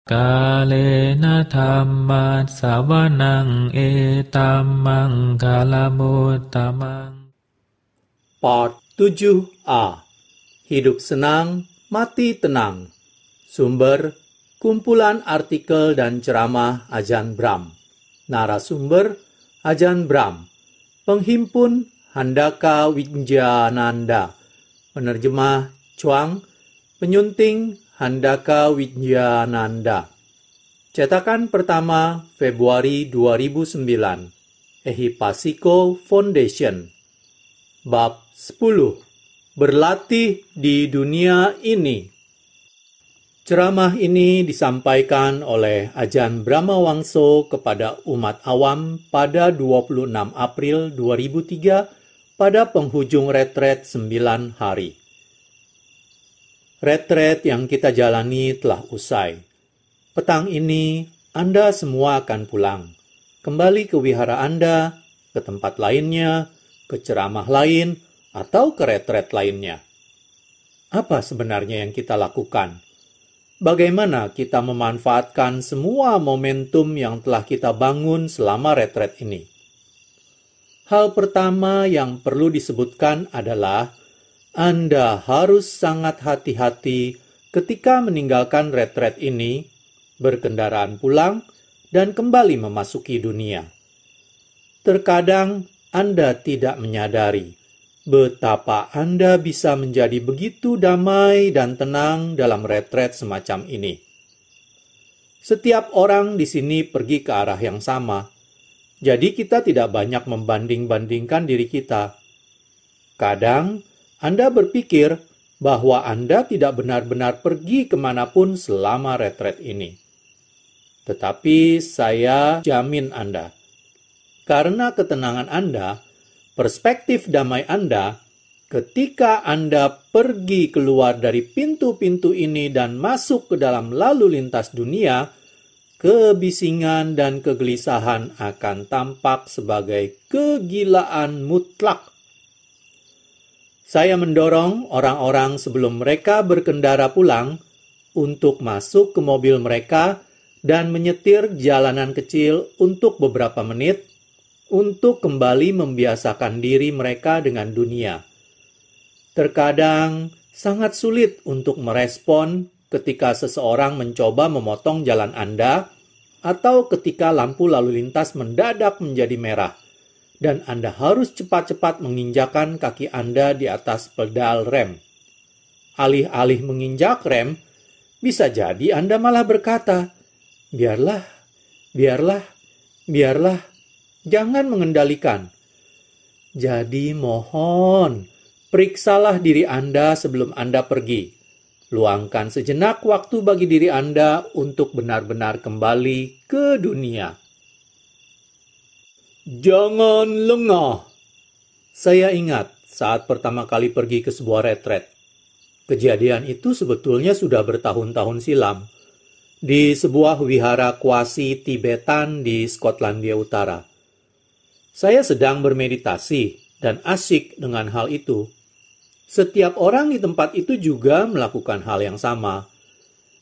Kalena dhammat sawanang etamang kalamutamang. Part 7a. Hidup senang, mati tenang. Sumber, kumpulan artikel dan ceramah Ajahn Brahm. Narasumber, Ajahn Brahm. Penghimpun, Handaka Wijnananda. Penerjemah, Chuang. Penyunting, Handaka Wijnananda. Cetakan pertama, Februari 2009. Ehipasiko Foundation. Bab 10. Berlatih di dunia ini. Ceramah ini disampaikan oleh Ajahn Brahmawangso kepada umat awam pada 26 April 2003 pada penghujung retret 9 hari. Retret yang kita jalani telah usai. Petang ini, Anda semua akan pulang. Kembali ke wihara Anda, ke tempat lainnya, ke ceramah lain, atau ke retret lainnya. Apa sebenarnya yang kita lakukan? Bagaimana kita memanfaatkan semua momentum yang telah kita bangun selama retret ini? Hal pertama yang perlu disebutkan adalah Anda harus sangat hati-hati ketika meninggalkan retret ini, berkendaraan pulang, dan kembali memasuki dunia. Terkadang Anda tidak menyadari betapa Anda bisa menjadi begitu damai dan tenang dalam retret semacam ini. Setiap orang di sini pergi ke arah yang sama, jadi kita tidak banyak membanding-bandingkan diri kita. Kadang, Anda berpikir bahwa Anda tidak benar-benar pergi kemanapun selama retret ini. Tetapi saya jamin Anda, karena ketenangan Anda, perspektif damai Anda, ketika Anda pergi keluar dari pintu-pintu ini dan masuk ke dalam lalu lintas dunia, kebisingan dan kegelisahan akan tampak sebagai kegilaan mutlak. Saya mendorong orang-orang sebelum mereka berkendara pulang untuk masuk ke mobil mereka dan menyetir jalanan kecil untuk beberapa menit untuk kembali membiasakan diri mereka dengan dunia. Terkadang sangat sulit untuk merespon ketika seseorang mencoba memotong jalan Anda atau ketika lampu lalu lintas mendadak menjadi merah dan Anda harus cepat-cepat menginjakan kaki Anda di atas pedal rem. Alih-alih menginjak rem, bisa jadi Anda malah berkata, biarlah, jangan mengendalikan. Jadi mohon, periksalah diri Anda sebelum Anda pergi. Luangkan sejenak waktu bagi diri Anda untuk benar-benar kembali ke dunia. Jangan lengah. Saya ingat saat pertama kali pergi ke sebuah retret. Kejadian itu sebetulnya sudah bertahun-tahun silam. Di sebuah wihara kuasi Tibetan di Skotlandia Utara. Saya sedang bermeditasi dan asyik dengan hal itu. Setiap orang di tempat itu juga melakukan hal yang sama.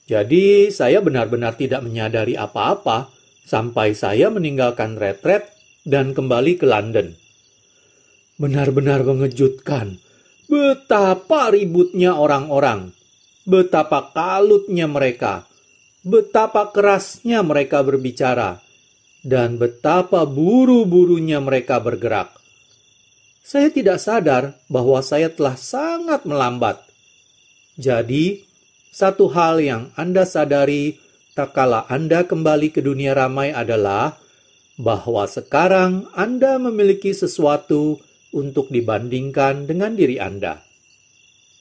Jadi saya benar-benar tidak menyadari apa-apa sampai saya meninggalkan retret dan kembali ke London. Benar-benar mengejutkan. Betapa ributnya orang-orang. Betapa kalutnya mereka. Betapa kerasnya mereka berbicara. Dan betapa buru-burunya mereka bergerak. Saya tidak sadar bahwa saya telah sangat melambat. Jadi, satu hal yang Anda sadari tak kala Anda kembali ke dunia ramai adalah bahwa sekarang Anda memiliki sesuatu untuk dibandingkan dengan diri Anda.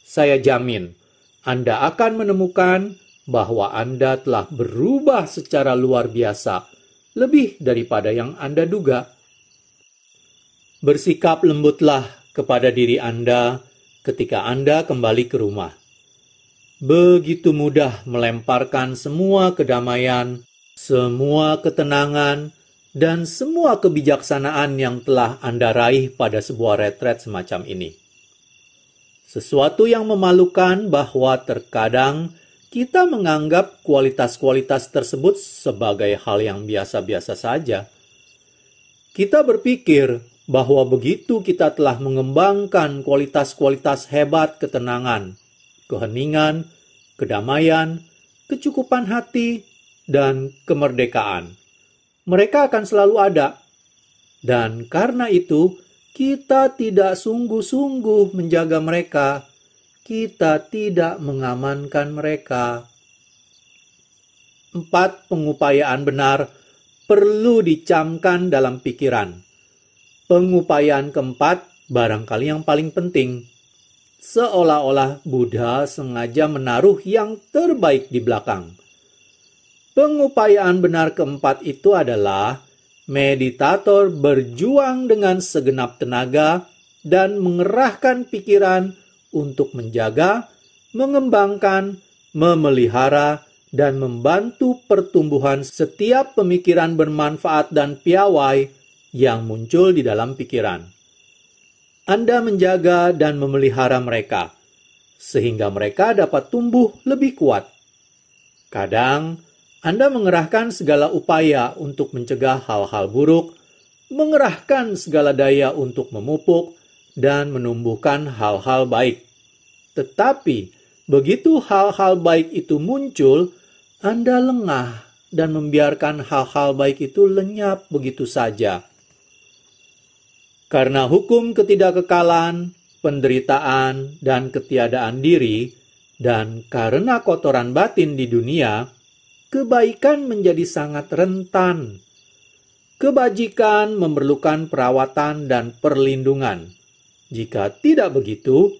Saya jamin, Anda akan menemukan bahwa Anda telah berubah secara luar biasa, lebih daripada yang Anda duga. Bersikap lembutlah kepada diri Anda ketika Anda kembali ke rumah. Begitu mudah melemparkan semua kedamaian, semua ketenangan, dan semua kebijaksanaan yang telah Anda raih pada sebuah retret semacam ini. Sesuatu yang memalukan bahwa terkadang kita menganggap kualitas-kualitas tersebut sebagai hal yang biasa-biasa saja. Kita berpikir bahwa begitu kita telah mengembangkan kualitas-kualitas hebat ketenangan, keheningan, kedamaian, kecukupan hati, dan kemerdekaan, mereka akan selalu ada. Dan karena itu, kita tidak sungguh-sungguh menjaga mereka. Kita tidak mengamankan mereka. 4 pengupayaan benar perlu dicamkan dalam pikiran. Pengupayaan keempat barangkali yang paling penting. Seolah-olah Buddha sengaja menaruh yang terbaik di belakang. Pengupayaan benar keempat itu adalah meditator berjuang dengan segenap tenaga dan mengerahkan pikiran untuk menjaga, mengembangkan, memelihara, dan membantu pertumbuhan setiap pemikiran bermanfaat dan piawai yang muncul di dalam pikiran. Anda menjaga dan memelihara mereka, sehingga mereka dapat tumbuh lebih kuat. Kadang, Anda mengerahkan segala upaya untuk mencegah hal-hal buruk, mengerahkan segala daya untuk memupuk, dan menumbuhkan hal-hal baik. Tetapi, begitu hal-hal baik itu muncul, Anda lengah dan membiarkan hal-hal baik itu lenyap begitu saja. Karena hukum ketidakkekalan, penderitaan, dan ketiadaan diri, dan karena kotoran batin di dunia, kebaikan menjadi sangat rentan. Kebajikan memerlukan perawatan dan perlindungan. Jika tidak begitu,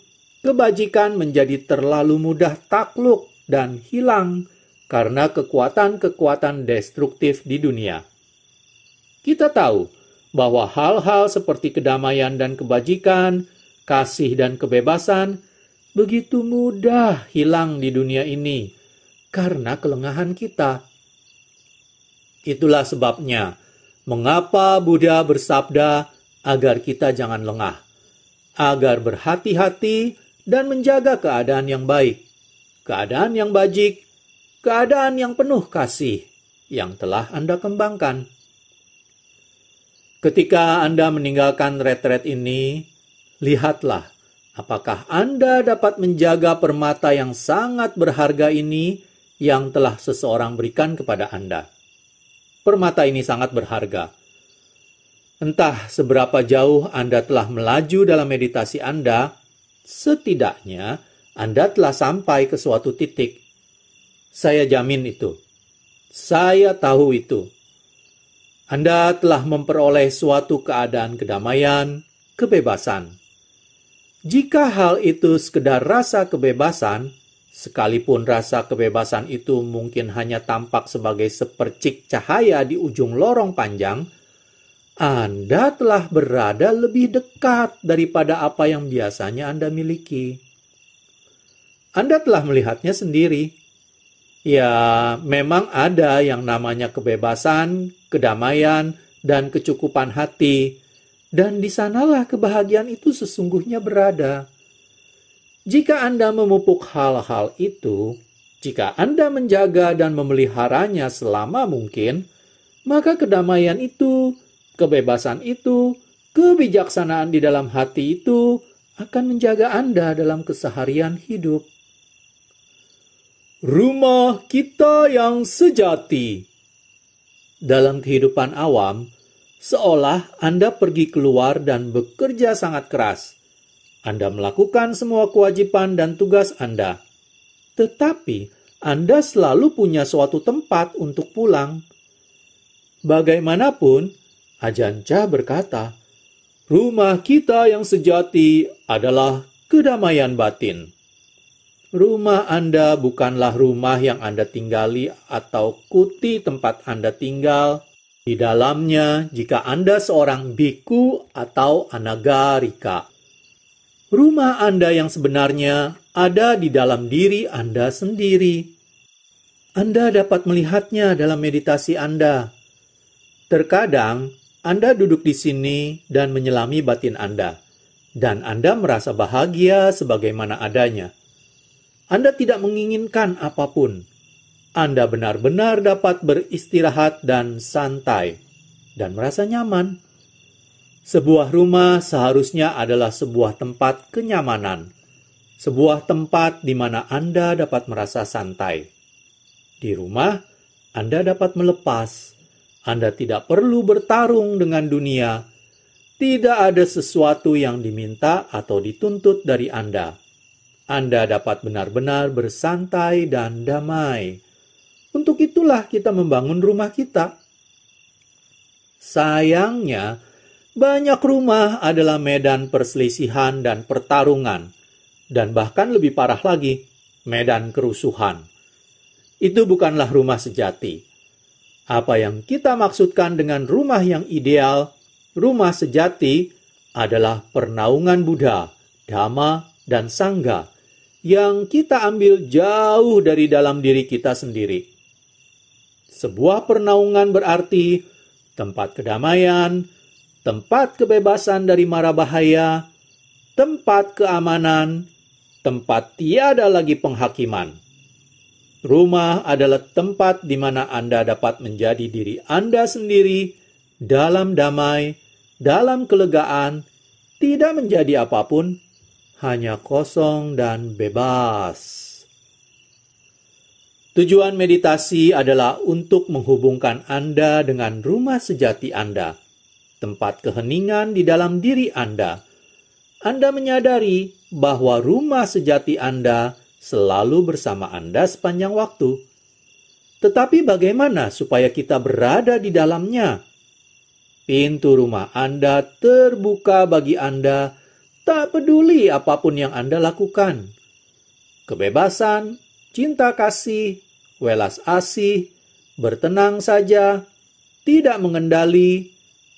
kebajikan menjadi terlalu mudah takluk dan hilang karena kekuatan-kekuatan destruktif di dunia. Kita tahu bahwa hal-hal seperti kedamaian dan kebajikan, kasih dan kebebasan begitu mudah hilang di dunia ini karena kelengahan kita. Itulah sebabnya mengapa Buddha bersabda agar kita jangan lengah, agar berhati-hati dan menjaga keadaan yang baik, keadaan yang bajik, keadaan yang penuh kasih yang telah Anda kembangkan. Ketika Anda meninggalkan retret ini, lihatlah apakah Anda dapat menjaga permata yang sangat berharga ini yang telah seseorang berikan kepada Anda. Permata ini sangat berharga. Entah seberapa jauh Anda telah melaju dalam meditasi Anda, setidaknya Anda telah sampai ke suatu titik. Saya jamin itu. Saya tahu itu. Anda telah memperoleh suatu keadaan kedamaian, kebebasan. Jika hal itu sekedar rasa kebebasan, sekalipun rasa kebebasan itu mungkin hanya tampak sebagai sepercik cahaya di ujung lorong panjang, Anda telah berada lebih dekat daripada apa yang biasanya Anda miliki. Anda telah melihatnya sendiri. Ya, memang ada yang namanya kebebasan, kedamaian, dan kecukupan hati. Dan di sanalah kebahagiaan itu sesungguhnya berada. Jika Anda memupuk hal-hal itu, jika Anda menjaga dan memeliharanya selama mungkin, maka kedamaian itu, kebebasan itu, kebijaksanaan di dalam hati itu akan menjaga Anda dalam keseharian hidup. Rumah kita yang sejati. Dalam kehidupan awam, seolah Anda pergi keluar dan bekerja sangat keras. Anda melakukan semua kewajiban dan tugas Anda. Tetapi, Anda selalu punya suatu tempat untuk pulang. Bagaimanapun, Ajahn Chah berkata, rumah kita yang sejati adalah kedamaian batin. Rumah Anda bukanlah rumah yang Anda tinggali atau kuti tempat Anda tinggal. Di dalamnya, jika Anda seorang biku atau anagarika. Rumah Anda yang sebenarnya ada di dalam diri Anda sendiri. Anda dapat melihatnya dalam meditasi Anda. Terkadang, Anda duduk di sini dan menyelami batin Anda, dan Anda merasa bahagia sebagaimana adanya. Anda tidak menginginkan apapun. Anda benar-benar dapat beristirahat dan santai, dan merasa nyaman. Sebuah rumah seharusnya adalah sebuah tempat kenyamanan, sebuah tempat di mana Anda dapat merasa santai. Di rumah, Anda dapat melepas. Anda tidak perlu bertarung dengan dunia. Tidak ada sesuatu yang diminta atau dituntut dari Anda. Anda dapat benar-benar bersantai dan damai. Untuk itulah kita membangun rumah kita. Sayangnya, banyak rumah adalah medan perselisihan dan pertarungan, dan bahkan lebih parah lagi, medan kerusuhan. Itu bukanlah rumah sejati. Apa yang kita maksudkan dengan rumah yang ideal, rumah sejati, adalah pernaungan Buddha, Dhamma, dan Sangha yang kita ambil jauh dari dalam diri kita sendiri. Sebuah pernaungan berarti tempat kedamaian, tempat kebebasan dari mara bahaya, tempat keamanan, tempat tiada lagi penghakiman. Rumah adalah tempat di mana Anda dapat menjadi diri Anda sendiri dalam damai, dalam kelegaan, tidak menjadi apapun, hanya kosong dan bebas. Tujuan meditasi adalah untuk menghubungkan Anda dengan rumah sejati Anda, tempat keheningan di dalam diri Anda. Anda menyadari bahwa rumah sejati Anda selalu bersama Anda sepanjang waktu. Tetapi bagaimana supaya kita berada di dalamnya? Pintu rumah Anda terbuka bagi Anda, tak peduli apapun yang Anda lakukan. Kebebasan, cinta kasih, welas asih, bertenang saja, tidak mengendali,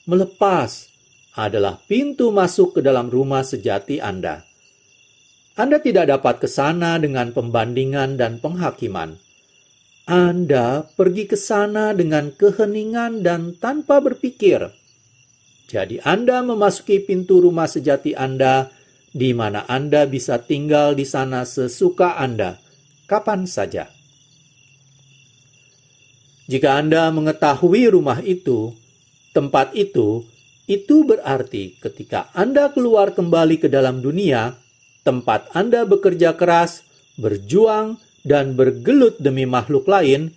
melepas adalah pintu masuk ke dalam rumah sejati Anda. Anda tidak dapat ke sana dengan pembandingan dan penghakiman. Anda pergi ke sana dengan keheningan dan tanpa berpikir. Jadi Anda memasuki pintu rumah sejati Anda, di mana Anda bisa tinggal di sana sesuka Anda, kapan saja. Jika Anda mengetahui rumah itu, tempat itu berarti ketika Anda keluar kembali ke dalam dunia, tempat Anda bekerja keras, berjuang, dan bergelut demi makhluk lain,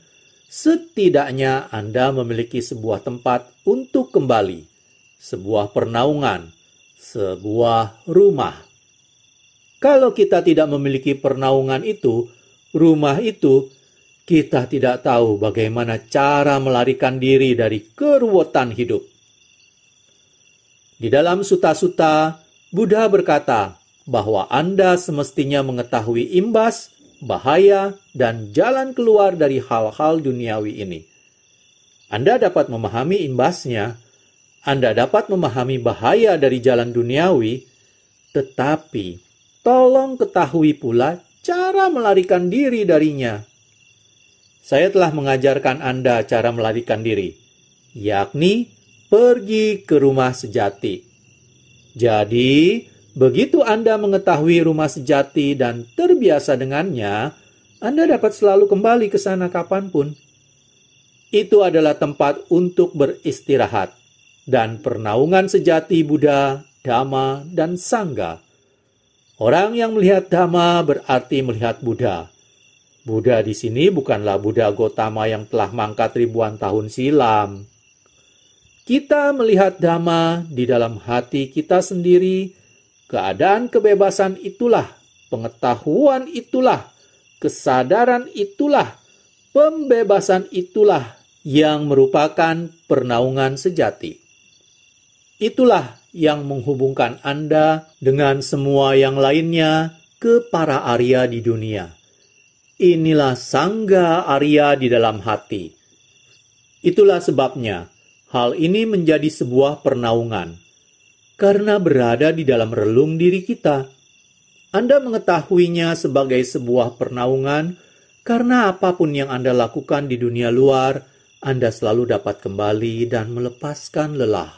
setidaknya Anda memiliki sebuah tempat untuk kembali, sebuah pernaungan, sebuah rumah. Kalau kita tidak memiliki pernaungan itu, rumah itu, kita tidak tahu bagaimana cara melarikan diri dari keruwetan hidup. Di dalam Sutta-Sutta, Buddha berkata bahwa Anda semestinya mengetahui imbas, bahaya, dan jalan keluar dari hal-hal duniawi ini. Anda dapat memahami imbasnya, Anda dapat memahami bahaya dari jalan duniawi, tetapi tolong ketahui pula cara melarikan diri darinya. Saya telah mengajarkan Anda cara melarikan diri, yakni pergi ke rumah sejati. Jadi, begitu Anda mengetahui rumah sejati dan terbiasa dengannya, Anda dapat selalu kembali ke sana kapanpun. Itu adalah tempat untuk beristirahat dan pernaungan sejati Buddha, Dhamma, dan Sangha. Orang yang melihat Dhamma berarti melihat Buddha. Buddha di sini bukanlah Buddha Gotama yang telah mangkat ribuan tahun silam. Kita melihat Dhamma di dalam hati kita sendiri. Keadaan kebebasan itulah, pengetahuan itulah, kesadaran itulah, pembebasan itulah yang merupakan pernaungan sejati. Itulah yang menghubungkan Anda dengan semua yang lainnya ke para Arya di dunia. Inilah Sangha Arya di dalam hati. Itulah sebabnya hal ini menjadi sebuah pernaungan. Karena berada di dalam relung diri kita. Anda mengetahuinya sebagai sebuah pernaungan, karena apapun yang Anda lakukan di dunia luar, Anda selalu dapat kembali dan melepaskan lelah.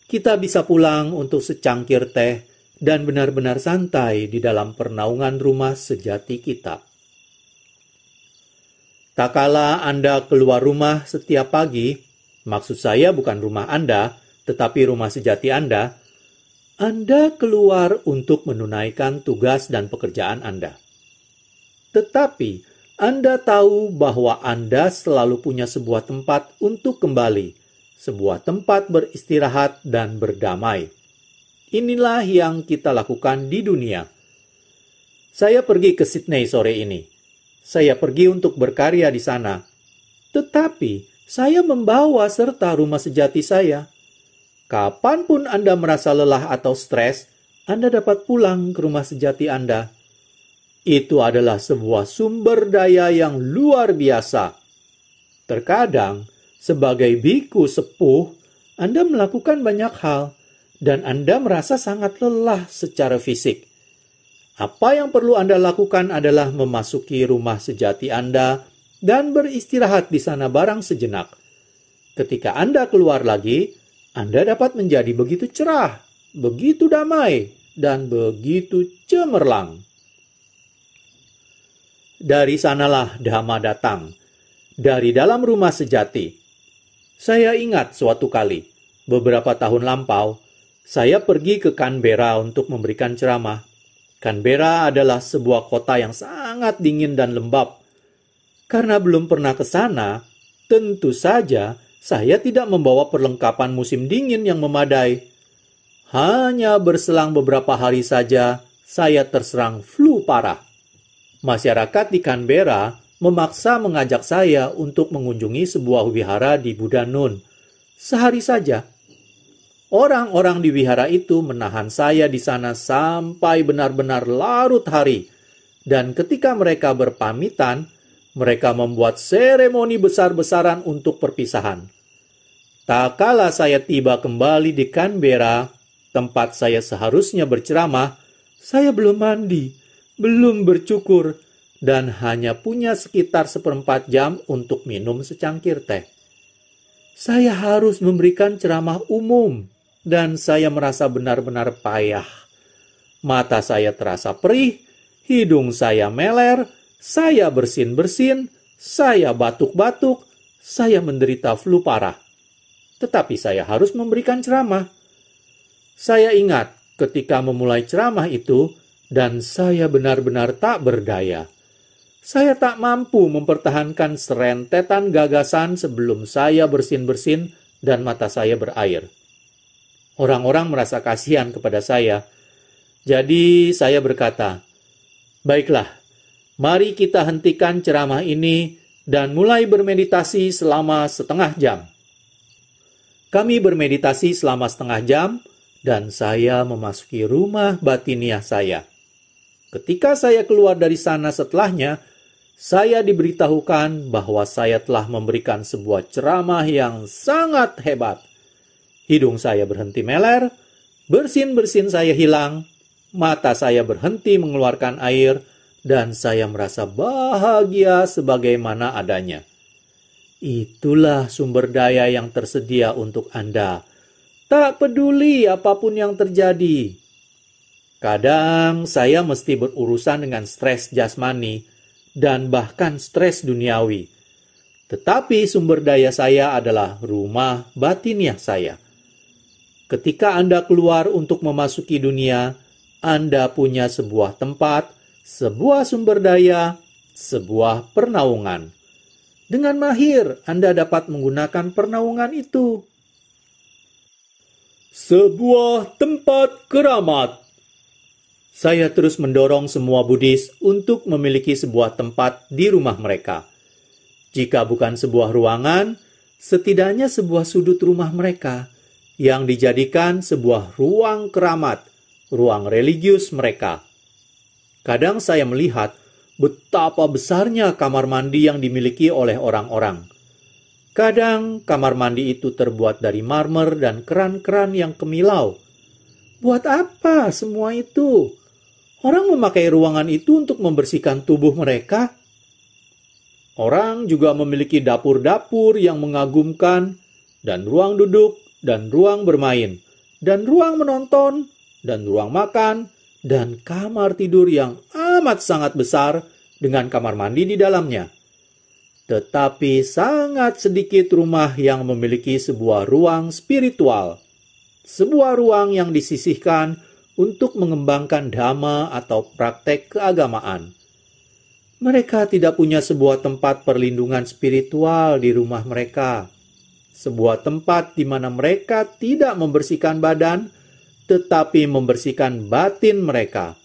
Kita bisa pulang untuk secangkir teh dan benar-benar santai di dalam pernaungan rumah sejati kita. Tak kala Anda keluar rumah setiap pagi, maksud saya bukan rumah Anda, tetapi rumah sejati Anda keluar untuk menunaikan tugas dan pekerjaan Anda. Tetapi Anda tahu bahwa Anda selalu punya sebuah tempat untuk kembali, sebuah tempat beristirahat dan berdamai. Inilah yang kita lakukan di dunia. Saya pergi ke Sydney sore ini. Saya pergi untuk berkarya di sana. Tetapi saya membawa serta rumah sejati saya. Kapanpun Anda merasa lelah atau stres, Anda dapat pulang ke rumah sejati Anda. Itu adalah sebuah sumber daya yang luar biasa. Terkadang, sebagai biku sepuh, Anda melakukan banyak hal, dan Anda merasa sangat lelah secara fisik. Apa yang perlu Anda lakukan adalah memasuki rumah sejati Anda dan beristirahat di sana barang sejenak. Ketika Anda keluar lagi, Anda dapat menjadi begitu cerah, begitu damai, dan begitu cemerlang. Dari sanalah Dhamma datang, dari dalam rumah sejati. Saya ingat suatu kali, beberapa tahun lampau, saya pergi ke Canberra untuk memberikan ceramah. Canberra adalah sebuah kota yang sangat dingin dan lembab. Karena belum pernah ke sana, tentu saja saya tidak membawa perlengkapan musim dingin yang memadai. Hanya berselang beberapa hari saja, saya terserang flu parah. Masyarakat di Canberra memaksa mengajak saya untuk mengunjungi sebuah wihara di Budanun. Sehari saja. Orang-orang di wihara itu menahan saya di sana sampai benar-benar larut hari. Dan ketika mereka berpamitan, mereka membuat seremoni besar-besaran untuk perpisahan. Tak kala saya tiba kembali di Canberra, tempat saya seharusnya berceramah, saya belum mandi, belum bercukur, dan hanya punya sekitar 1/4 jam untuk minum secangkir teh. Saya harus memberikan ceramah umum, dan saya merasa benar-benar payah. Mata saya terasa perih, hidung saya meler, saya bersin-bersin, saya batuk-batuk, saya menderita flu parah. Tetapi saya harus memberikan ceramah. Saya ingat ketika memulai ceramah itu, dan saya benar-benar tak berdaya. Saya tak mampu mempertahankan serentetan gagasan sebelum saya bersin-bersin dan mata saya berair. Orang-orang merasa kasihan kepada saya. Jadi saya berkata, "Baiklah, mari kita hentikan ceramah ini dan mulai bermeditasi selama setengah jam." Kami bermeditasi selama setengah jam dan saya memasuki rumah batiniah saya. Ketika saya keluar dari sana setelahnya, saya diberitahukan bahwa saya telah memberikan sebuah ceramah yang sangat hebat. Hidung saya berhenti meler, bersin-bersin saya hilang, mata saya berhenti mengeluarkan air, dan saya merasa bahagia sebagaimana adanya. Itulah sumber daya yang tersedia untuk Anda. Tak peduli apapun yang terjadi. Kadang saya mesti berurusan dengan stres jasmani dan bahkan stres duniawi. Tetapi sumber daya saya adalah rumah batiniah saya. Ketika Anda keluar untuk memasuki dunia, Anda punya sebuah tempat, sebuah sumber daya, sebuah pernaungan. Dengan mahir, Anda dapat menggunakan pernaungan itu. Sebuah tempat keramat. Saya terus mendorong semua Buddhis untuk memiliki sebuah tempat di rumah mereka. Jika bukan sebuah ruangan, setidaknya sebuah sudut rumah mereka yang dijadikan sebuah ruang keramat, ruang religius mereka. Kadang saya melihat betapa besarnya kamar mandi yang dimiliki oleh orang-orang. Kadang kamar mandi itu terbuat dari marmer dan keran-keran yang kemilau. Buat apa semua itu? Orang memakai ruangan itu untuk membersihkan tubuh mereka. Orang juga memiliki dapur-dapur yang mengagumkan, dan ruang duduk, dan ruang bermain, dan ruang menonton, dan ruang makan, dan kamar tidur yang amat sangat besar dengan kamar mandi di dalamnya. Tetapi sangat sedikit rumah yang memiliki sebuah ruang spiritual, sebuah ruang yang disisihkan untuk mengembangkan dhamma atau praktek keagamaan. Mereka tidak punya sebuah tempat perlindungan spiritual di rumah mereka, sebuah tempat di mana mereka tidak membersihkan badan, tetapi membersihkan batin mereka.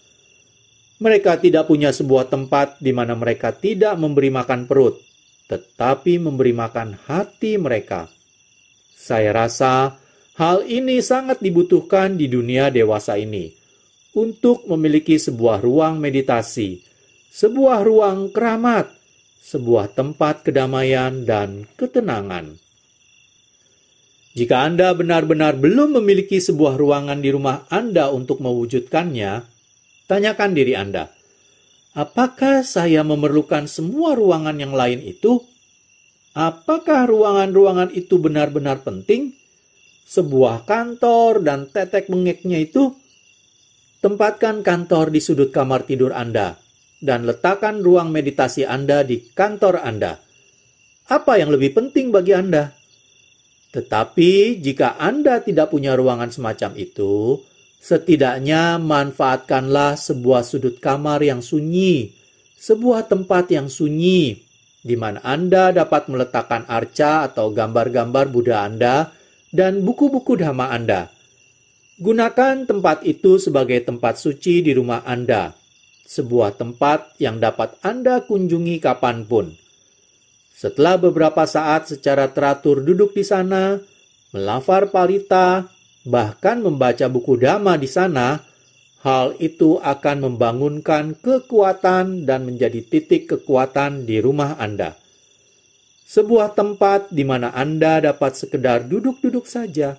Mereka tidak punya sebuah tempat di mana mereka tidak memberi makan perut, tetapi memberi makan hati mereka. Saya rasa hal ini sangat dibutuhkan di dunia dewasa ini, untuk memiliki sebuah ruang meditasi, sebuah ruang keramat, sebuah tempat kedamaian dan ketenangan. Jika Anda benar-benar belum memiliki sebuah ruangan di rumah Anda untuk mewujudkannya, tanyakan diri Anda, apakah saya memerlukan semua ruangan yang lain itu? Apakah ruangan-ruangan itu benar-benar penting? Sebuah kantor dan tetek bengeknya itu? Tempatkan kantor di sudut kamar tidur Anda, dan letakkan ruang meditasi Anda di kantor Anda. Apa yang lebih penting bagi Anda? Tetapi jika Anda tidak punya ruangan semacam itu, setidaknya manfaatkanlah sebuah sudut kamar yang sunyi, sebuah tempat yang sunyi, di mana Anda dapat meletakkan arca atau gambar-gambar Buddha Anda dan buku-buku dhamma Anda. Gunakan tempat itu sebagai tempat suci di rumah Anda, sebuah tempat yang dapat Anda kunjungi kapanpun. Setelah beberapa saat secara teratur duduk di sana, melafar parita, bahkan membaca buku dhamma di sana, hal itu akan membangunkan kekuatan dan menjadi titik kekuatan di rumah Anda. Sebuah tempat di mana Anda dapat sekedar duduk-duduk saja,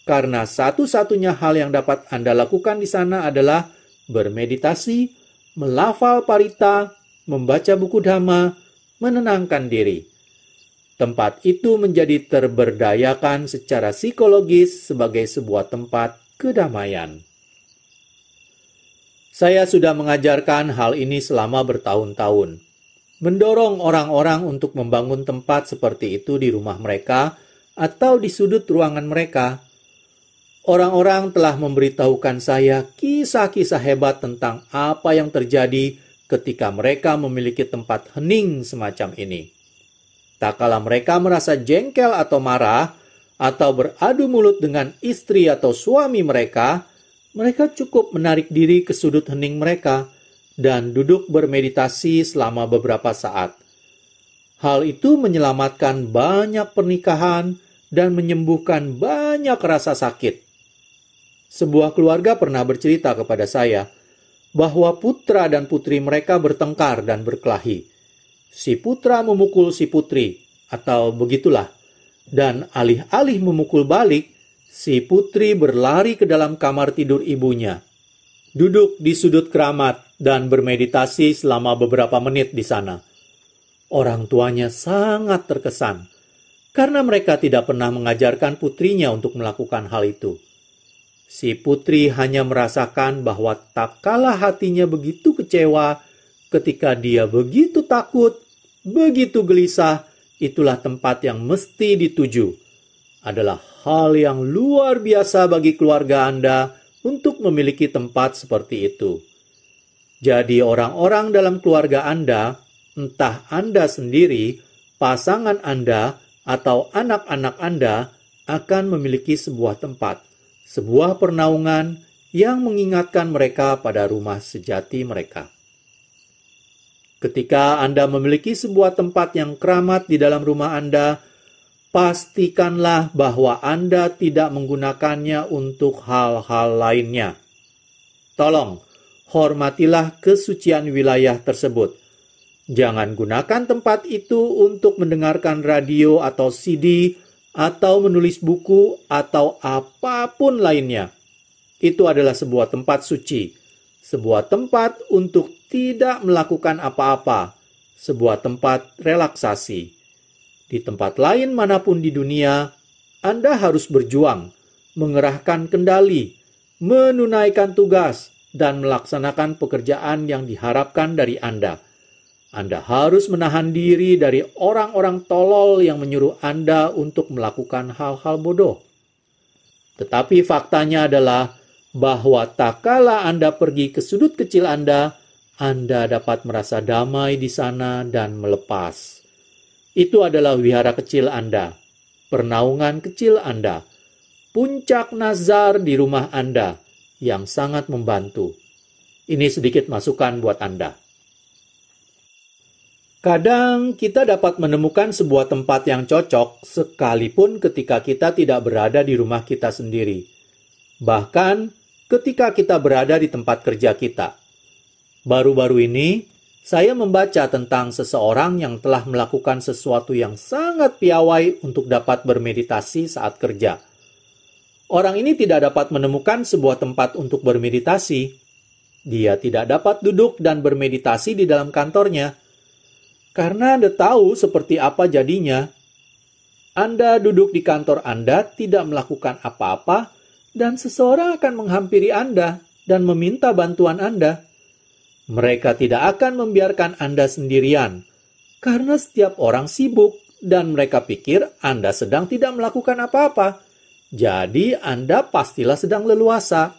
karena satu-satunya hal yang dapat Anda lakukan di sana adalah bermeditasi, melafal parita, membaca buku dhamma, menenangkan diri. Tempat itu menjadi terberdayakan secara psikologis sebagai sebuah tempat kedamaian. Saya sudah mengajarkan hal ini selama bertahun-tahun, mendorong orang-orang untuk membangun tempat seperti itu di rumah mereka atau di sudut ruangan mereka. Orang-orang telah memberitahukan saya kisah-kisah hebat tentang apa yang terjadi ketika mereka memiliki tempat hening semacam ini. Tak kala mereka merasa jengkel atau marah, atau beradu mulut dengan istri atau suami mereka, mereka cukup menarik diri ke sudut hening mereka dan duduk bermeditasi selama beberapa saat. Hal itu menyelamatkan banyak pernikahan dan menyembuhkan banyak rasa sakit. Sebuah keluarga pernah bercerita kepada saya bahwa putra dan putri mereka bertengkar dan berkelahi. Si putra memukul si putri, atau begitulah. Dan alih-alih memukul balik, si putri berlari ke dalam kamar tidur ibunya. Duduk di sudut keramat dan bermeditasi selama beberapa menit di sana. Orang tuanya sangat terkesan, karena mereka tidak pernah mengajarkan putrinya untuk melakukan hal itu. Si putri hanya merasakan bahwa tak kalah hatinya begitu kecewa ketika dia begitu takut, begitu gelisah, itulah tempat yang mesti dituju. Adalah hal yang luar biasa bagi keluarga Anda untuk memiliki tempat seperti itu. Jadi orang-orang dalam keluarga Anda, entah Anda sendiri, pasangan Anda, atau anak-anak Anda, akan memiliki sebuah tempat, sebuah pernaungan yang mengingatkan mereka pada rumah sejati mereka. Ketika Anda memiliki sebuah tempat yang keramat di dalam rumah Anda, pastikanlah bahwa Anda tidak menggunakannya untuk hal-hal lainnya. Tolong, hormatilah kesucian wilayah tersebut. Jangan gunakan tempat itu untuk mendengarkan radio atau CD, atau menulis buku, atau apapun lainnya. Itu adalah sebuah tempat suci, sebuah tempat untuk tidak melakukan apa-apa, sebuah tempat relaksasi. Di tempat lain manapun di dunia, Anda harus berjuang, mengerahkan kendali, menunaikan tugas, dan melaksanakan pekerjaan yang diharapkan dari Anda. Anda harus menahan diri dari orang-orang tolol yang menyuruh Anda untuk melakukan hal-hal bodoh. Tetapi faktanya adalah bahwa tak kala Anda pergi ke sudut kecil Anda dapat merasa damai di sana dan melepas. Itu adalah wihara kecil Anda, pernaungan kecil Anda, puncak nazar di rumah Anda yang sangat membantu. Ini sedikit masukan buat Anda. Kadang kita dapat menemukan sebuah tempat yang cocok sekalipun ketika kita tidak berada di rumah kita sendiri. Bahkan ketika kita berada di tempat kerja kita. Baru-baru ini, saya membaca tentang seseorang yang telah melakukan sesuatu yang sangat piawai untuk dapat bermeditasi saat kerja. Orang ini tidak dapat menemukan sebuah tempat untuk bermeditasi. Dia tidak dapat duduk dan bermeditasi di dalam kantornya. Karena Anda tahu seperti apa jadinya. Anda duduk di kantor Anda tidak melakukan apa-apa, dan seseorang akan menghampiri Anda dan meminta bantuan Anda. Mereka tidak akan membiarkan Anda sendirian, karena setiap orang sibuk dan mereka pikir Anda sedang tidak melakukan apa-apa. Jadi Anda pastilah sedang leluasa.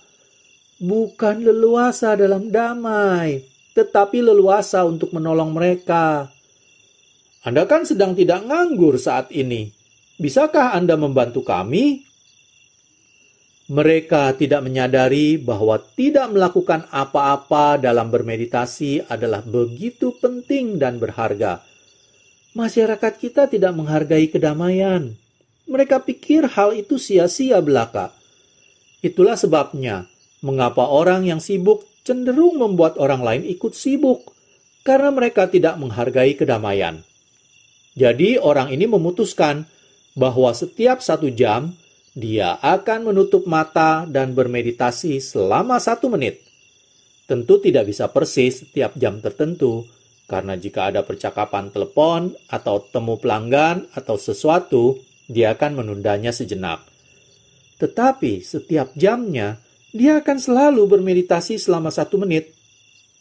Bukan leluasa dalam damai, tetapi leluasa untuk menolong mereka. Anda kan sedang tidak nganggur saat ini. Bisakah Anda membantu kami? Mereka tidak menyadari bahwa tidak melakukan apa-apa dalam bermeditasi adalah begitu penting dan berharga. Masyarakat kita tidak menghargai kedamaian. Mereka pikir hal itu sia-sia belaka. Itulah sebabnya mengapa orang yang sibuk cenderung membuat orang lain ikut sibuk, karena mereka tidak menghargai kedamaian. Jadi orang ini memutuskan bahwa setiap 1 jam, dia akan menutup mata dan bermeditasi selama 1 menit. Tentu tidak bisa persis setiap jam tertentu, karena jika ada percakapan telepon atau temu pelanggan atau sesuatu, dia akan menundanya sejenak. Tetapi setiap jamnya, dia akan selalu bermeditasi selama 1 menit.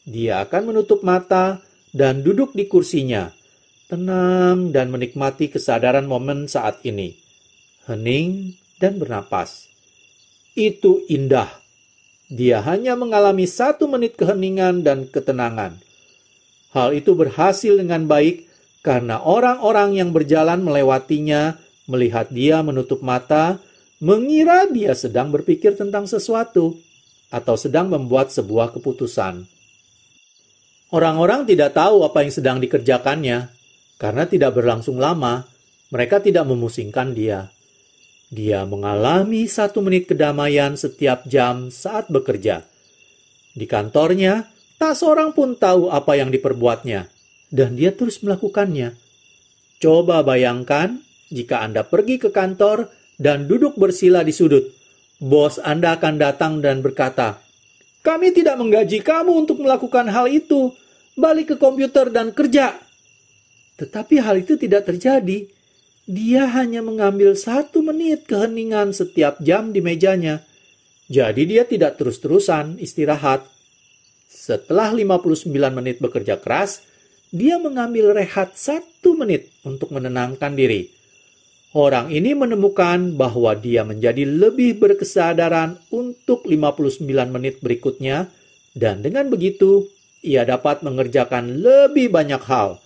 Dia akan menutup mata dan duduk di kursinya, tenang dan menikmati kesadaran momen saat ini. Hening dan bernapas. Itu indah. Dia hanya mengalami 1 menit keheningan dan ketenangan. Hal itu berhasil dengan baik karena orang-orang yang berjalan melewatinya melihat dia menutup mata, mengira dia sedang berpikir tentang sesuatu atau sedang membuat sebuah keputusan. Orang-orang tidak tahu apa yang sedang dikerjakannya. Karena tidak berlangsung lama, mereka tidak memusingkan dia. Dia mengalami 1 menit kedamaian setiap jam saat bekerja. Di kantornya, tak seorang pun tahu apa yang diperbuatnya, dan dia terus melakukannya. Coba bayangkan jika Anda pergi ke kantor dan duduk bersila di sudut. Bos Anda akan datang dan berkata, "Kami tidak menggaji kamu untuk melakukan hal itu. Balik ke komputer dan kerja." Tetapi hal itu tidak terjadi. Dia hanya mengambil 1 menit keheningan setiap jam di mejanya. Jadi dia tidak terus-terusan istirahat. Setelah 59 menit bekerja keras, dia mengambil rehat 1 menit untuk menenangkan diri. Orang ini menemukan bahwa dia menjadi lebih berkesadaran untuk 59 menit berikutnya, dan dengan begitu, ia dapat mengerjakan lebih banyak hal.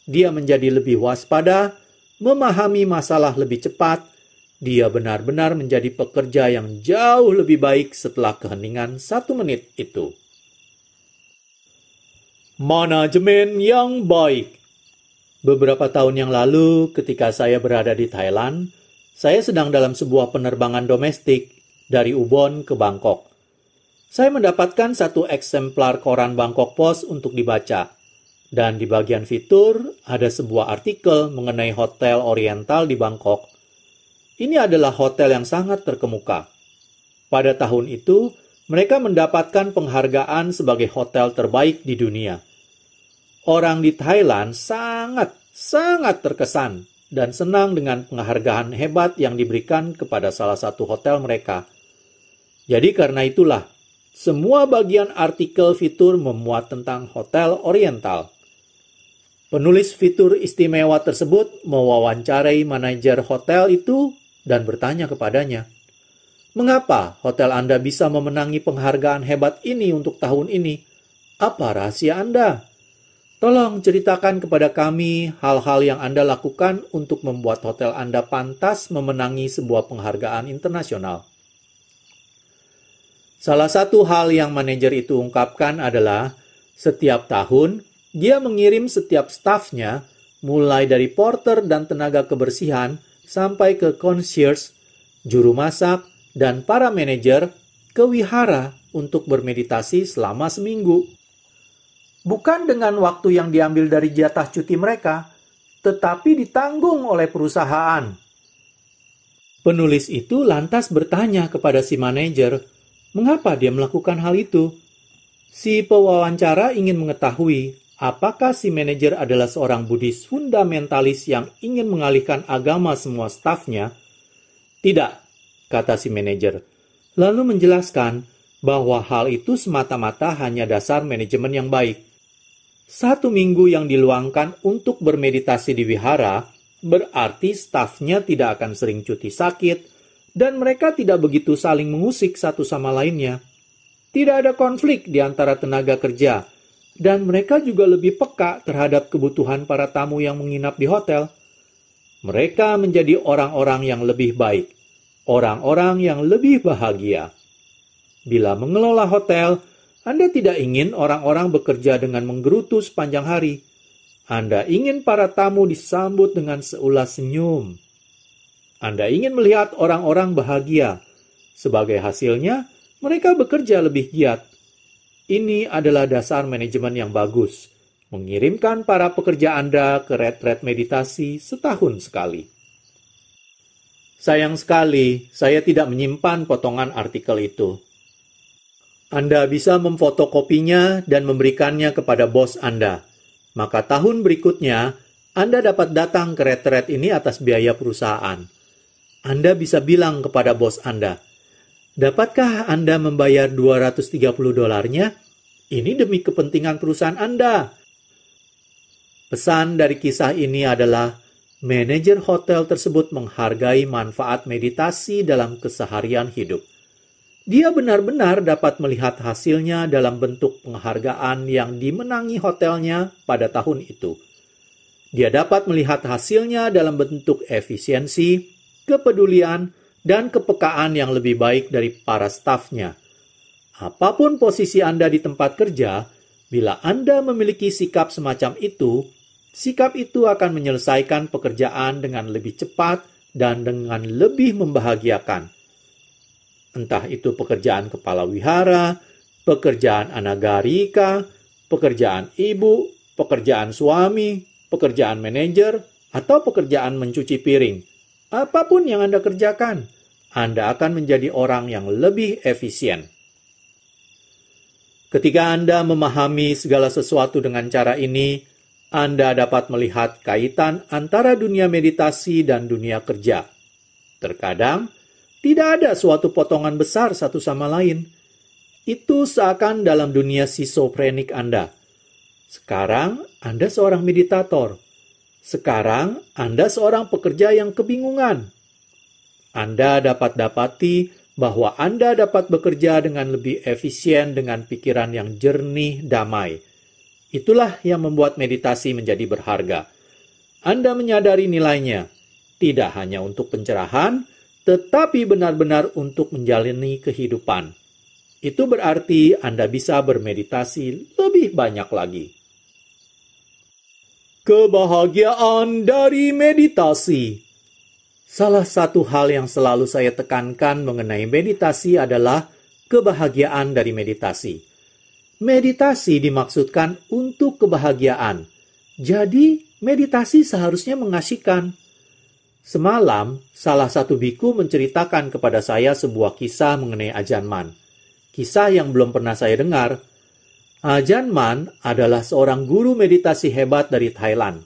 Dia menjadi lebih waspada, memahami masalah lebih cepat. Dia benar-benar menjadi pekerja yang jauh lebih baik setelah keheningan 1 menit itu. Manajemen yang baik. Beberapa tahun yang lalu, ketika saya berada di Thailand, saya sedang dalam sebuah penerbangan domestik dari Ubon ke Bangkok. Saya mendapatkan 1 eksemplar koran Bangkok Post untuk dibaca. Dan di bagian fitur ada sebuah artikel mengenai hotel oriental di Bangkok. Ini adalah hotel yang sangat terkemuka. Pada tahun itu, mereka mendapatkan penghargaan sebagai hotel terbaik di dunia. Orang di Thailand sangat terkesan dan senang dengan penghargaan hebat yang diberikan kepada salah satu hotel mereka. Jadi karena itulah, semua bagian artikel fitur memuat tentang Hotel Oriental. Penulis fitur istimewa tersebut mewawancarai manajer hotel itu dan bertanya kepadanya, "Mengapa hotel Anda bisa memenangi penghargaan hebat ini untuk tahun ini? Apa rahasia Anda? Tolong ceritakan kepada kami hal-hal yang Anda lakukan untuk membuat hotel Anda pantas memenangi sebuah penghargaan internasional." Salah satu hal yang manajer itu ungkapkan adalah setiap tahun dia mengirim setiap stafnya, mulai dari porter dan tenaga kebersihan sampai ke concierge, juru masak, dan para manajer ke wihara untuk bermeditasi selama seminggu. Bukan dengan waktu yang diambil dari jatah cuti mereka, tetapi ditanggung oleh perusahaan. Penulis itu lantas bertanya kepada si manajer, mengapa dia melakukan hal itu? Si pewawancara ingin mengetahui apakah si manajer adalah seorang Buddhis fundamentalis yang ingin mengalihkan agama semua stafnya? Tidak, kata si manajer. Lalu menjelaskan bahwa hal itu semata-mata hanya dasar manajemen yang baik. 1 minggu yang diluangkan untuk bermeditasi di wihara, berarti stafnya tidak akan sering cuti sakit, dan mereka tidak begitu saling mengusik satu sama lainnya. Tidak ada konflik di antara tenaga kerja, dan mereka juga lebih peka terhadap kebutuhan para tamu yang menginap di hotel. Mereka menjadi orang-orang yang lebih baik, orang-orang yang lebih bahagia. Bila mengelola hotel, Anda tidak ingin orang-orang bekerja dengan menggerutu sepanjang hari. Anda ingin para tamu disambut dengan seulas senyum. Anda ingin melihat orang-orang bahagia. Sebagai hasilnya, mereka bekerja lebih giat. Ini adalah dasar manajemen yang bagus, mengirimkan para pekerja Anda ke retret meditasi setahun sekali. Sayang sekali, saya tidak menyimpan potongan artikel itu. Anda bisa memfotokopinya dan memberikannya kepada bos Anda. Maka tahun berikutnya, Anda dapat datang ke retret ini atas biaya perusahaan. Anda bisa bilang kepada bos Anda, dapatkah Anda membayar $230? Ini demi kepentingan perusahaan Anda. Pesan dari kisah ini adalah, manajer hotel tersebut menghargai manfaat meditasi dalam keseharian hidup. Dia benar-benar dapat melihat hasilnya dalam bentuk penghargaan yang dimenangi hotelnya pada tahun itu. Dia dapat melihat hasilnya dalam bentuk efisiensi, kepedulian, dan kepekaan yang lebih baik dari para stafnya. Apapun posisi Anda di tempat kerja, bila Anda memiliki sikap semacam itu, sikap itu akan menyelesaikan pekerjaan dengan lebih cepat dan dengan lebih membahagiakan. Entah itu pekerjaan kepala wihara, pekerjaan anagarika, pekerjaan ibu, pekerjaan suami, pekerjaan manajer, atau pekerjaan mencuci piring. Apapun yang Anda kerjakan, Anda akan menjadi orang yang lebih efisien. Ketika Anda memahami segala sesuatu dengan cara ini, Anda dapat melihat kaitan antara dunia meditasi dan dunia kerja. Terkadang, tidak ada suatu potongan besar satu sama lain. Itu seakan dalam dunia schizofrenik Anda. Sekarang, Anda seorang meditator. Sekarang, Anda seorang pekerja yang kebingungan. Anda dapat dapati bahwa Anda dapat bekerja dengan lebih efisien dengan pikiran yang jernih, damai. Itulah yang membuat meditasi menjadi berharga. Anda menyadari nilainya, tidak hanya untuk pencerahan, tetapi benar-benar untuk menjalani kehidupan. Itu berarti Anda bisa bermeditasi lebih banyak lagi. Kebahagiaan dari meditasi. Salah satu hal yang selalu saya tekankan mengenai meditasi adalah kebahagiaan dari meditasi. Meditasi dimaksudkan untuk kebahagiaan. Jadi, meditasi seharusnya mengasyikan. Semalam, salah satu biku menceritakan kepada saya sebuah kisah mengenai Ajahn Mun. Kisah yang belum pernah saya dengar. Ajahn Mun adalah seorang guru meditasi hebat dari Thailand.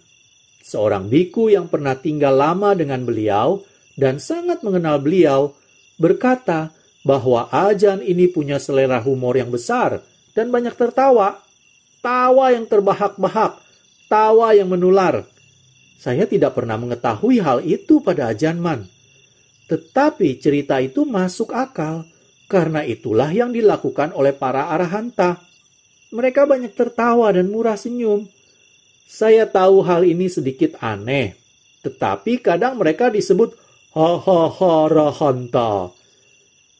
Seorang biku yang pernah tinggal lama dengan beliau dan sangat mengenal beliau, berkata bahwa ajan ini punya selera humor yang besar dan banyak tertawa. Tawa yang terbahak-bahak, tawa yang menular. Saya tidak pernah mengetahui hal itu pada ajanman. Tetapi cerita itu masuk akal, karena itulah yang dilakukan oleh para arahanta. Mereka banyak tertawa dan murah senyum. Saya tahu hal ini sedikit aneh, tetapi kadang mereka disebut ha-ha-ha rahanta.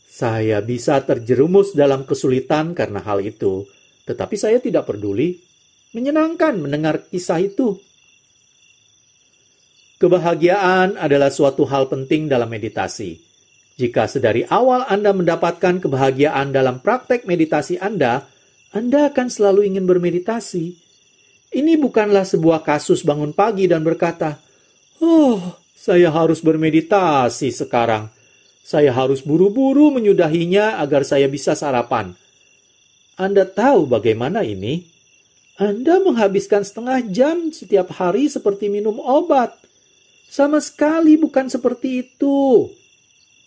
Saya bisa terjerumus dalam kesulitan karena hal itu, tetapi saya tidak peduli. Menyenangkan mendengar kisah itu. Kebahagiaan adalah suatu hal penting dalam meditasi. Jika sedari awal Anda mendapatkan kebahagiaan dalam praktek meditasi Anda akan selalu ingin bermeditasi. Ini bukanlah sebuah kasus bangun pagi dan berkata, "Oh, saya harus bermeditasi sekarang. Saya harus buru-buru menyudahinya agar saya bisa sarapan." Anda tahu bagaimana ini? Anda menghabiskan setengah jam setiap hari seperti minum obat. Sama sekali bukan seperti itu.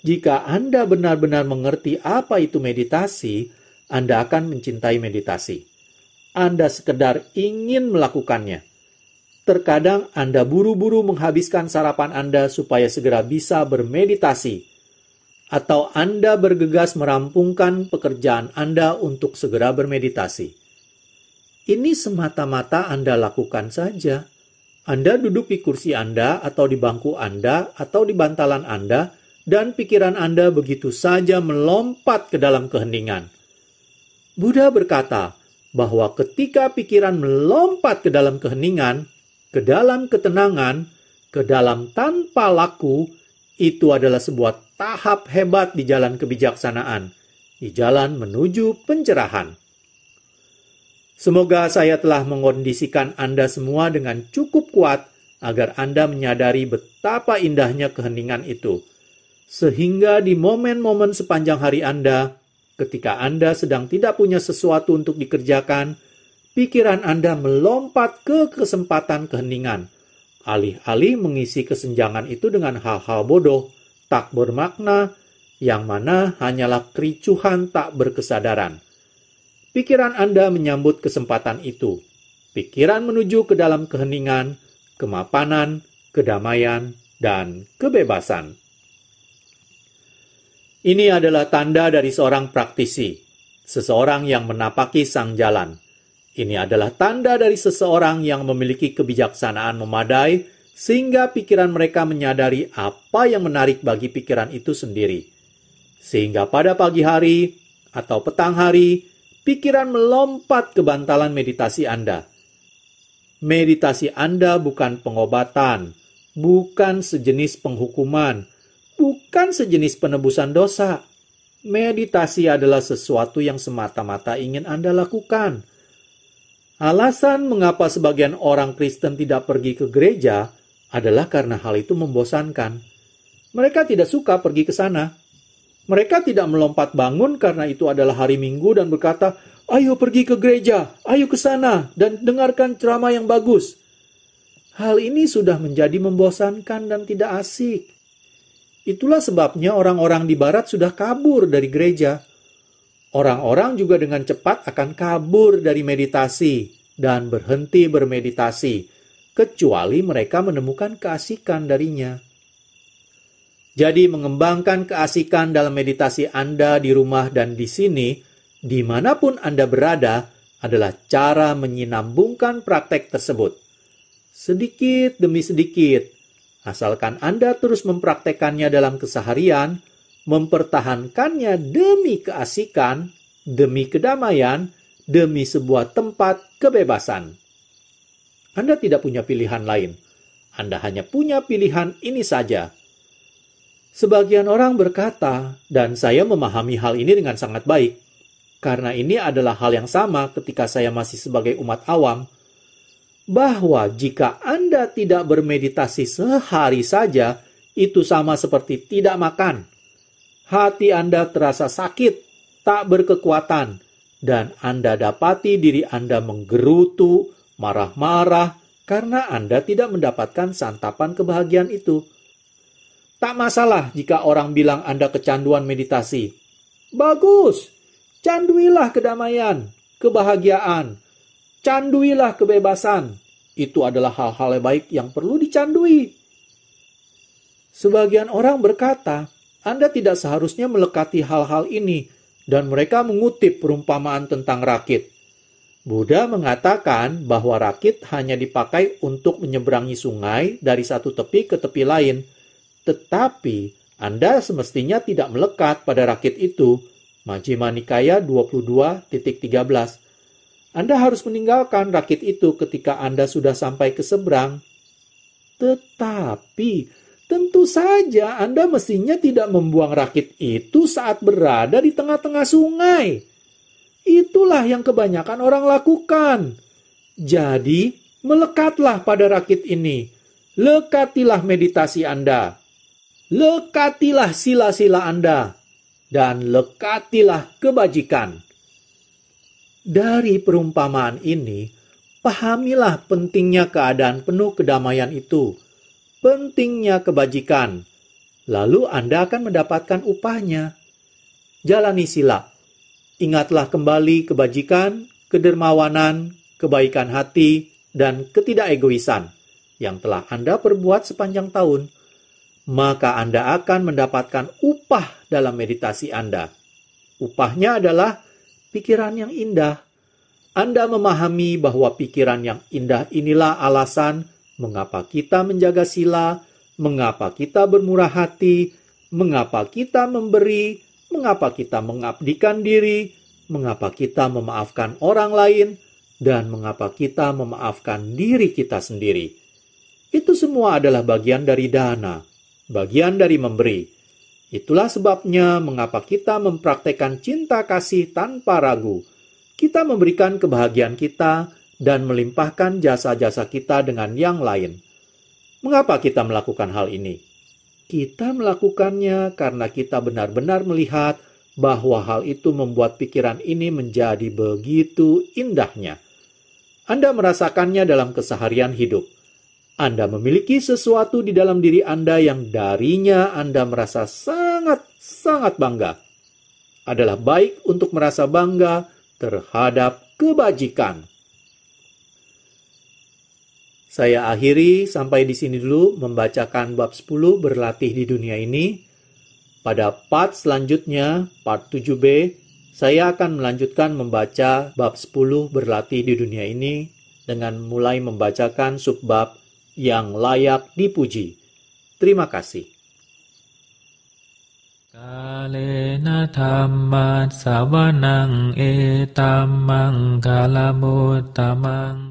Jika Anda benar-benar mengerti apa itu meditasi, Anda akan mencintai meditasi. Anda sekedar ingin melakukannya. Terkadang Anda buru-buru menghabiskan sarapan Anda supaya segera bisa bermeditasi. Atau Anda bergegas merampungkan pekerjaan Anda untuk segera bermeditasi. Ini semata-mata Anda lakukan saja. Anda duduk di kursi Anda atau di bangku Anda atau di bantalan Anda dan pikiran Anda begitu saja melompat ke dalam keheningan. Buddha berkata bahwa ketika pikiran melompat ke dalam keheningan, ke dalam ketenangan, ke dalam tanpa laku, itu adalah sebuah tahap hebat di jalan kebijaksanaan, di jalan menuju pencerahan. Semoga saya telah mengondisikan Anda semua dengan cukup kuat agar Anda menyadari betapa indahnya keheningan itu. Sehingga di momen-momen sepanjang hari Anda, ketika Anda sedang tidak punya sesuatu untuk dikerjakan, pikiran Anda melompat ke kesempatan keheningan, alih-alih mengisi kesenjangan itu dengan hal-hal bodoh, tak bermakna, yang mana hanyalah kericuhan tak berkesadaran. Pikiran Anda menyambut kesempatan itu. Pikiran menuju ke dalam keheningan, kemapanan, kedamaian, dan kebebasan. Ini adalah tanda dari seorang praktisi, seseorang yang menapaki sang jalan. Ini adalah tanda dari seseorang yang memiliki kebijaksanaan memadai, sehingga pikiran mereka menyadari apa yang menarik bagi pikiran itu sendiri. Sehingga pada pagi hari atau petang hari, pikiran melompat ke bantalan meditasi Anda. Meditasi Anda bukan pengobatan, bukan sejenis penghukuman, bukan sejenis penebusan dosa. Meditasi adalah sesuatu yang semata-mata ingin Anda lakukan. Alasan mengapa sebagian orang Kristen tidak pergi ke gereja adalah karena hal itu membosankan. Mereka tidak suka pergi ke sana. Mereka tidak melompat bangun karena itu adalah hari Minggu dan berkata, "Ayo pergi ke gereja, ayo ke sana dan dengarkan ceramah yang bagus." Hal ini sudah menjadi membosankan dan tidak asik. Itulah sebabnya orang-orang di barat sudah kabur dari gereja. Orang-orang juga dengan cepat akan kabur dari meditasi dan berhenti bermeditasi, kecuali mereka menemukan keasikan darinya. Jadi mengembangkan keasikan dalam meditasi Anda di rumah dan di sini, dimanapun Anda berada, adalah cara menyinambungkan praktek tersebut. Sedikit demi sedikit, asalkan Anda terus mempraktekannya dalam keseharian, mempertahankannya demi keasikan, demi kedamaian, demi sebuah tempat kebebasan. Anda tidak punya pilihan lain. Anda hanya punya pilihan ini saja. Sebagian orang berkata, dan saya memahami hal ini dengan sangat baik, karena ini adalah hal yang sama ketika saya masih sebagai umat awam, bahwa jika Anda tidak bermeditasi sehari saja, itu sama seperti tidak makan. Hati Anda terasa sakit, tak berkekuatan, dan Anda dapati diri Anda menggerutu, marah-marah, karena Anda tidak mendapatkan santapan kebahagiaan itu. Tak masalah jika orang bilang Anda kecanduan meditasi. Bagus, canduilah kedamaian, kebahagiaan, canduilah kebebasan. Itu adalah hal-hal yang baik yang perlu dicandui. Sebagian orang berkata, Anda tidak seharusnya melekati hal-hal ini, dan mereka mengutip perumpamaan tentang rakit. Buddha mengatakan bahwa rakit hanya dipakai untuk menyeberangi sungai dari satu tepi ke tepi lain. Tetapi Anda semestinya tidak melekat pada rakit itu. Majjhima Nikaya 22.13. Anda harus meninggalkan rakit itu ketika Anda sudah sampai ke seberang. Tetapi tentu saja Anda mestinya tidak membuang rakit itu saat berada di tengah-tengah sungai. Itulah yang kebanyakan orang lakukan. Jadi, melekatlah pada rakit ini. Lekatilah meditasi Anda. Lekatilah sila-sila Anda. Dan lekatilah kebajikan. Dari perumpamaan ini, pahamilah pentingnya keadaan penuh kedamaian itu. Pentingnya kebajikan. Lalu Anda akan mendapatkan upahnya. Jalani sila. Ingatlah kembali kebajikan, kedermawanan, kebaikan hati, dan ketidakegoisan yang telah Anda perbuat sepanjang tahun. Maka Anda akan mendapatkan upah dalam meditasi Anda. Upahnya adalah pikiran yang indah. Anda memahami bahwa pikiran yang indah inilah alasan mengapa kita menjaga sila, mengapa kita bermurah hati, mengapa kita memberi, mengapa kita mengabdikan diri, mengapa kita memaafkan orang lain, dan mengapa kita memaafkan diri kita sendiri. Itu semua adalah bagian dari dana, bagian dari memberi. Itulah sebabnya mengapa kita mempraktekkan cinta kasih tanpa ragu. Kita memberikan kebahagiaan kita dan melimpahkan jasa-jasa kita dengan yang lain. Mengapa kita melakukan hal ini? Kita melakukannya karena kita benar-benar melihat bahwa hal itu membuat pikiran ini menjadi begitu indahnya. Anda merasakannya dalam keseharian hidup. Anda memiliki sesuatu di dalam diri Anda yang darinya Anda merasa sangat bangga. Adalah baik untuk merasa bangga terhadap kebajikan. Saya akhiri sampai di sini dulu membacakan bab 10 berlatih di dunia ini. Pada part selanjutnya, part 7b, saya akan melanjutkan membaca bab 10 berlatih di dunia ini dengan mulai membacakan subbab yang layak dipuji. Terima kasih. Kalena dhamma savanang etamang kalamutamang